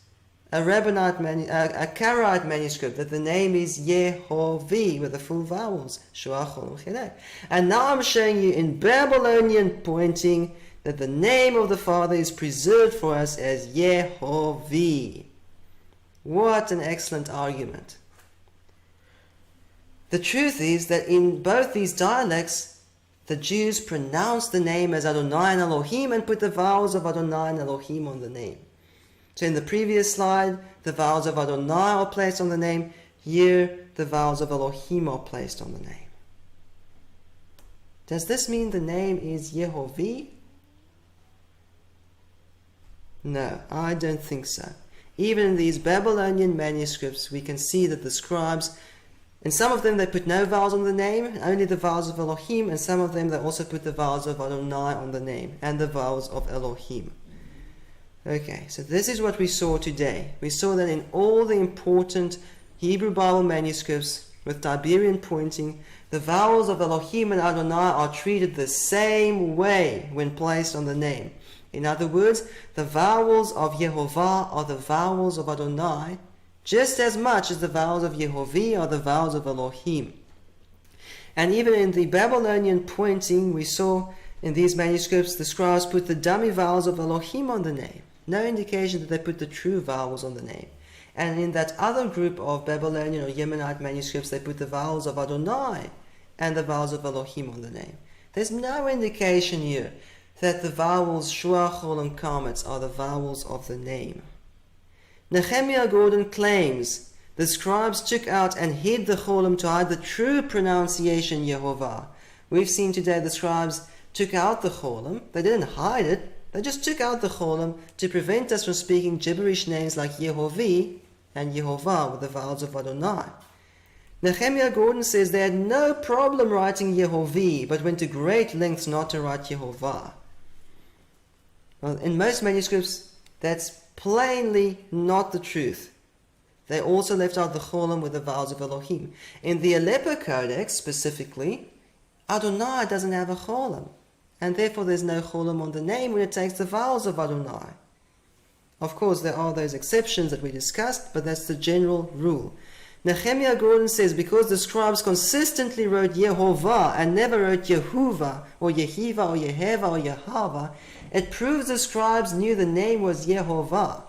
a Karaite manuscript, that the name is YHWH with the full vowels Shua, Holam, Chilek. And now I'm showing you in Babylonian pointing that the name of the Father is preserved for us as YHWH. What an excellent argument. The truth is that in both these dialects, the Jews pronounced the name as Adonai and Elohim and put the vowels of Adonai and Elohim on the name. So in the previous slide, the vowels of Adonai are placed on the name. Here, the vowels of Elohim are placed on the name. Does this mean the name is YHWH? No, I don't think so. Even in these Babylonian manuscripts, we can see that the scribes, in some of them they put no vowels on the name, only the vowels of Elohim, and some of them they also put the vowels of Adonai on the name, and the vowels of Elohim. Okay, so this is what we saw today. We saw that in all the important Hebrew Bible manuscripts with Tiberian pointing, the vowels of Elohim and Adonai are treated the same way when placed on the name. In other words, the vowels of Yehovah are the vowels of Adonai, just as much as the vowels of YHWH are the vowels of Elohim. And even in the Babylonian pointing, we saw in these manuscripts, the scribes put the dummy vowels of Elohim on the name. No indication that they put the true vowels on the name. And in that other group of Babylonian or Yemenite manuscripts, they put the vowels of Adonai and the vowels of Elohim on the name. There's no indication here that the vowels Shua, Chol, and Kametz are the vowels of the name. Nehemiah Gordon claims the scribes took out and hid the Cholim to hide the true pronunciation Yehovah. We've seen today the scribes took out the Cholim. They didn't hide it. They just took out the Cholim to prevent us from speaking gibberish names like YHWH and Yehovah with the vowels of Adonai. Nehemiah Gordon says they had no problem writing YHWH, but went to great lengths not to write Yehovah. Well, in most manuscripts, that's plainly not the truth. They also left out the Cholim with the vowels of Elohim. In the Aleppo Codex, specifically, Adonai doesn't have a Cholim, and therefore there's no Cholim on the name when it takes the vowels of Adonai. Of course, there are those exceptions that we discussed, but that's the general rule. Nehemiah Gordon says because the scribes consistently wrote Yehovah and never wrote Yehuva or Yehiva or Yeheva or Yahava, it proves the scribes knew the name was Yehovah.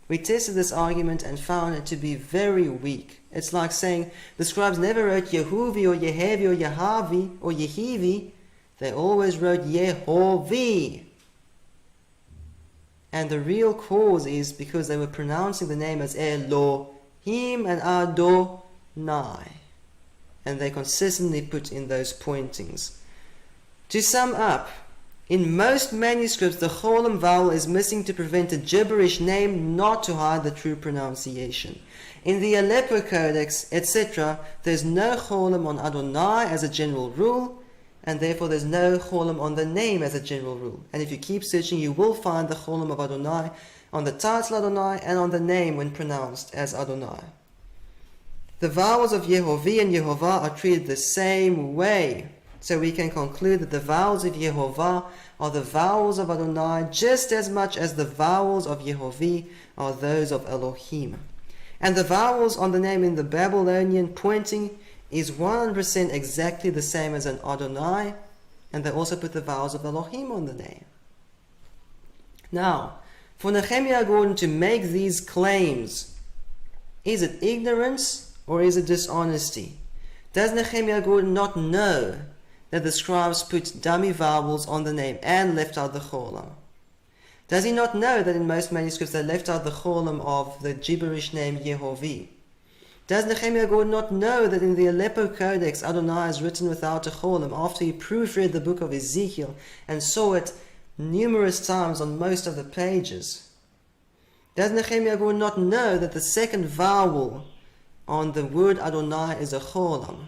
We tested this argument and found it to be very weak. It's like saying the scribes never wrote Yehuvi or Yehevi or Yahavi or Yehivi. They always wrote YHWH. And the real cause is because they were pronouncing the name as Elohim and Adonai. And they consistently put in those pointings. To sum up, in most manuscripts, the Cholim vowel is missing to prevent a gibberish name, not to hide the true pronunciation. In the Aleppo Codex, etc., there's no Cholim on Adonai as a general rule, and therefore there's no Cholim on the name as a general rule. And if you keep searching, you will find the Cholim of Adonai on the title Adonai and on the name when pronounced as Adonai. The vowels of YHWH and Yehovah are treated the same way. So we can conclude that the vowels of Yehovah are the vowels of Adonai just as much as the vowels of YHWH are those of Elohim. And the vowels on the name in the Babylonian pointing is 100% exactly the same as an Adonai, and they also put the vowels of Elohim on the name. Now, for Nehemiah Gordon to make these claims, is it ignorance or is it dishonesty? Does Nehemiah Gordon not know that the scribes put dummy vowels on the name and left out the Cholim? Does he not know that in most manuscripts they left out the Cholim of the gibberish name YHWH? Does Nehemiah Gordon not know that in the Aleppo Codex Adonai is written without a cholam after he proofread the book of Ezekiel and saw it numerous times on most of the pages? Does Nehemiah Gordon not know that the second vowel on the word Adonai is a cholam?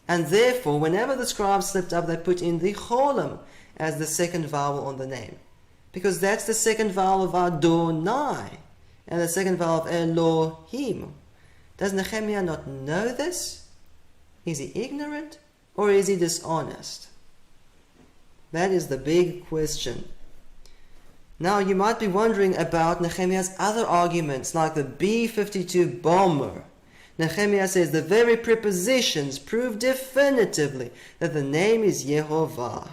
And therefore, whenever the scribes slipped up, they put in the cholam as the second vowel on the name, because that's the second vowel of Adonai and the second vowel of Elohim. Does Nehemiah not know this? Is he ignorant or is he dishonest? That is the big question. Now you might be wondering about Nehemiah's other arguments, like the B-52 bomber. Nehemiah says the very prepositions prove definitively that the name is Yehovah.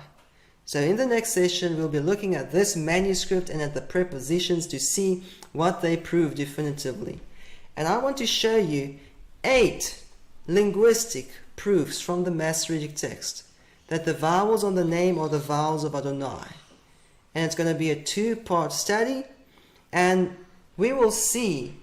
So in the next session we'll be looking at this manuscript and at the prepositions to see what they prove definitively. And I want to show you 8 linguistic proofs from the Masoretic text that the vowels on the name are the vowels of Adonai. And it's going to be a 2-part study, and we will see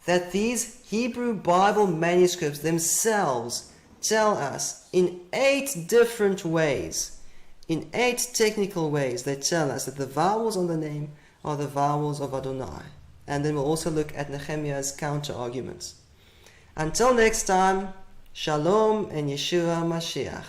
that these Hebrew Bible manuscripts themselves tell us in 8 different ways, in 8 technical ways, they tell us that the vowels on the name are the vowels of Adonai. And then we'll also look at Nehemiah's counter-arguments. Until next time, Shalom and Yeshua Mashiach.